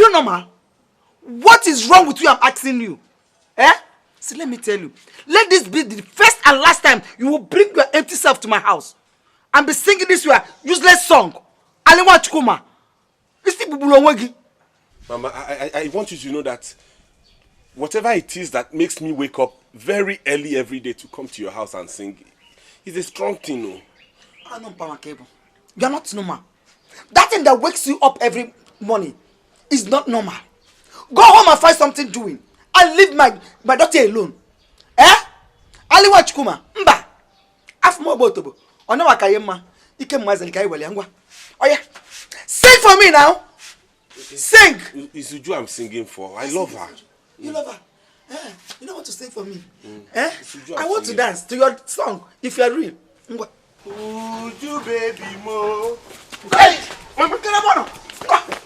you normal? What is wrong with you? I'm asking you. Eh? See, let me tell you. Let this be the first and last time you will bring your empty self to my house and be singing this your useless song. Aliwa Chukuma. Mama, I want you to know that whatever it is that makes me wake up very early every day to come to your house and sing, it's a strong thing, no? I know, Pama Kebo. You're not normal. That thing that wakes you up every morning is not normal. Go home and find something doing. And leave my daughter alone. Eh? Aliwa Chukuma. Mba. Afmo botobo. Ona wakayema. Ike mwazali kai wali angwa. Oh yeah. Sing for me now. Sing. It's Uju I'm singing for. I love her. You love her? Eh? You don't want to sing for me? Eh? I want to dance to your song if you are real. Uju baby mo. Hey! Mama, get up on.